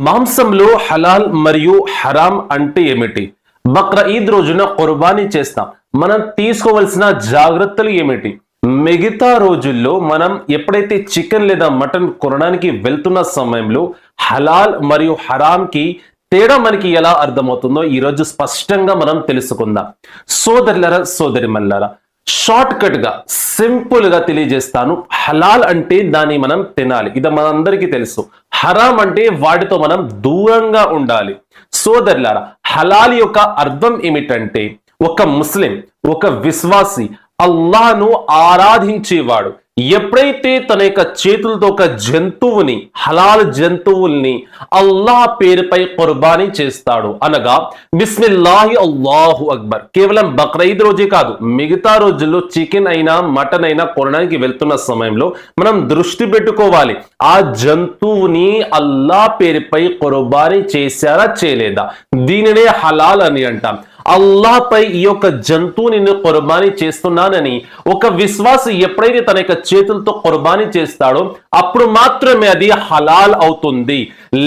మాంసంలో హలాల్ మరియు హరాం అంటే ఏమిటి? బక్రీద్ రోజున కుర్బానీ చేస్తాం, మనం తీసుకోవాల్సిన జాగ్రత్తలు ఏమిటి? మిగతా రోజుల్లో మనం ఎప్పుడైతే చికెన్ లేదా మటన్ కొనడానికి వెళ్తున్న సమయంలో హలాల్ మరియు హరాంకి తేడా మనకి ఎలా అర్థమవుతుందో ఈరోజు స్పష్టంగా మనం తెలుసుకుందాం. సోదరులరా, సోదరిమల్లారా, షార్ట్ కట్ గా సింపుల్ గా తెలియజేస్తాను. హలాల్ అంటే దాన్ని మనం తినాలి, ఇది మనందరికీ తెలుసు. హరాం అంటే వాటితో మనం దూరంగా ఉండాలి. సోదరులారా, హలాల్ యొక్క అర్థం ఏమిటంటే ఒక ముస్లిం, ఒక విశ్వాసి అల్లాహ్ను ఆరాధించేవాడు ఎప్పుడైతే తన యొక్క చేతులతో ఒక జంతువుని, హలాల్ జంతువుల్ని అల్లాహ్ పేరుపై కుర్బానీ చేస్తాడు, అనగా బిస్మిల్లాహి అల్లాహు అక్బర్. కేవలం బక్రీద్ రోజే కాదు, మిగతా రోజుల్లో చికెన్ అయినా మటన్ అయినా కొనడానికి వెళ్తున్న సమయంలో మనం దృష్టి పెట్టుకోవాలి, ఆ జంతువుని అల్లాహ్ పేరుపై కుర్బానీ చేశారా చేయలేదా. దీనినే హలాల్ అని అంటాం. అల్లాహ్ పై ఈ యొక్క జంతువుని నేను కుర్బానీ చేస్తున్నానని ఒక విశ్వాసి ఎప్పుడైతే తన యొక్క చేతులతో కుర్బానీ చేస్తాడో అప్పుడు మాత్రమే అది హలాల్ అవుతుంది.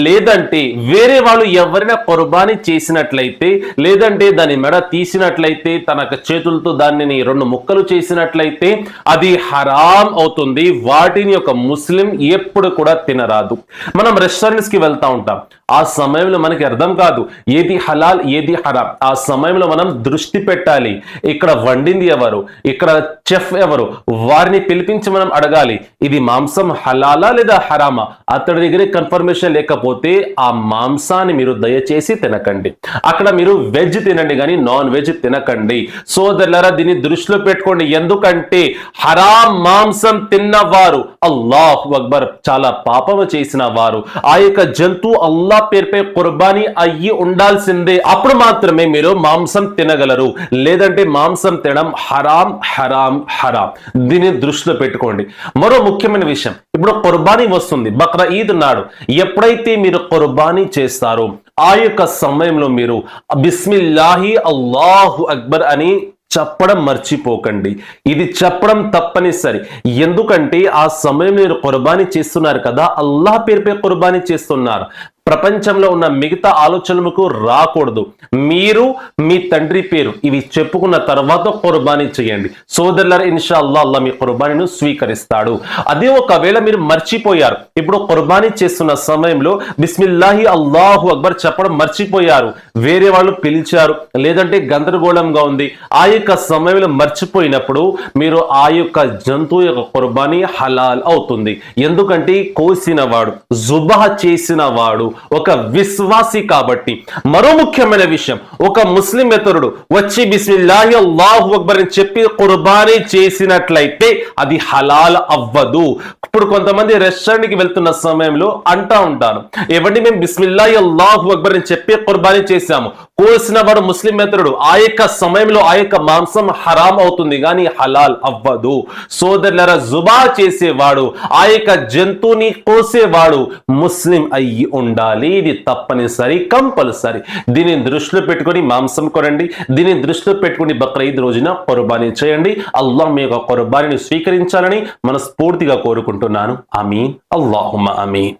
లేదంటే వేరే వాళ్ళు ఎవరైనా కుర్బానీ చేసినట్లయితే, లేదంటే దాని మెడ తీసినట్లయితే, తన చేతులతో దానిని 2 ముక్కలు చేసినట్లయితే అది హరాం అవుతుంది. వాటిని ఒక ముస్లిం ఎప్పుడు కూడా తినరాదు. మనం రెస్టారెంట్స్ కి వెళ్తా ఉంటాం, ఆ సమయంలో మనకి అర్థం కాదు ఏది హలాల్ ఏది హరాం. ఆ సమయంలో మనం దృష్టి పెట్టాలి, ఇక్కడ వండింది ఎవరు, ఇక్కడ చెఫ్ ఎవరు, వారిని పిలిపించి మనం అడగాలి ఇది మాంసం హలాలా లేదా హరామా. అతడి దగ్గర కన్ఫర్మేషన్ లేకపోతే ఆ మాంసాన్ని మీరు దయచేసి తినకండి. అక్కడ మీరు వెజ్ తినండి కానీ నాన్ వెజ్ తినకండి. సోదరులారా, దీన్ని దృష్టిలో పెట్టుకోండి. ఎందుకంటే హరాం మాంసం తిన్నవారు అల్లాహు అక్బర్, చాలా పాపము చేసిన వారు. ఆ యొక్క జంతువు అల్లాహ్ పేరుపై కుర్బానీ అయ్యి ఉండాల్సిందే, అప్పుడు మాత్రమే మీరు మాంసం తినగలరు. లేదంటే మాంసం తినడం హరాం హరాం హరాం. దీన్ని దృష్టిలో పెట్టుకోండి. మరో ముఖ్యమైన విషయం, ఇప్పుడు కుర్బానీ వస్తుంది బక్రీద్ నాడు. ఎప్పుడైతే మీరు కుర్బానీ చేస్తారో ఆ యొక్క సమయంలో మీరు బిస్మిల్లాహి అల్లాహు అక్బర్ అని చెప్పడం మర్చిపోకండి. ఇది చెప్పడం తప్పనిసరి. ఎందుకంటే ఆ సమయంలో మీరు కుర్బానీ చేస్తున్నారు కదా, అల్లాహ్ పేరుపై కుర్బానీ చేస్తున్నారు. ప్రపంచంలో ఉన్న మిగతా ఆలోచనలకు రాకూడదు. మీరు మీ తండ్రి పేరు ఇవి చెప్పుకున్న తర్వాత కుర్బానీ చేయండి. సోదరులారా, ఇన్షాల్లాహ్ అల్లాహ్ మీ కుర్బానీను స్వీకరిస్తాడు. అదే ఒకవేళ మీరు మర్చిపోయారు, ఇప్పుడు కుర్బానీ చేస్తున్న సమయంలో బిస్మిల్లాహి అల్లాహు అక్బర్ చెప్పడం మర్చిపోయారు, వేరే వాళ్ళు పిలిచారు, లేదంటే గందరగోళంగా ఉంది, ఆ యొక్క సమయంలో మర్చిపోయినప్పుడు మీరు ఆ యొక్క జంతువు యొక్క కుర్బానీ హలాల్ అవుతుంది. ఎందుకంటే కోసిన వాడు, జుబహ చేసిన వాడు ఒక విశ్వాసి కాబట్టి. మరో ముఖ్యమైన విషయం, ఒక ముస్లిమేతరుడు వచ్చి బిస్మిల్లాహి అల్లాహు అక్బర్ అని చెప్పి కుర్బానీ చేసినట్లయితే అది హలాల్ అవ్వదు. ఇప్పుడు కొంతమంది రెస్టారెంట్ కి వెళ్తున్న సమయంలో అంటా ఉంటాను, ఏమండి మేము బిస్మిల్లాహి అల్లాహు అక్బర్ అని చెప్పి కుర్బానీ చేశాము, కోసిన వాడు ముస్లిమేతరుడు, ఆ యొక్క సమయంలో ఆ యొక్క మాంసం హరాం అవుతుంది కానీ హలాల్ అవ్వదు. సోదరులారా, జుబా చేసేవాడు, ఆ యొక్క జంతువుని కోసేవాడు ముస్లిం అయ్యి ఉండాలి. ఇది తప్పనిసరి, కంపల్సరీ. దీన్ని దృష్టిలో పెట్టుకొని మాంసం కొనండి. దీన్ని దృష్టిలో పెట్టుకుని బక్రీద్ రోజున కుర్బానీ చేయండి. అల్లాహ్ మీ యొక్క కుర్బానీని స్వీకరించాలని మనస్ఫూర్తిగా కోరుకుంటున్నాను. ఆమీన్. అల్లాహుమ్మా ఆమీన్.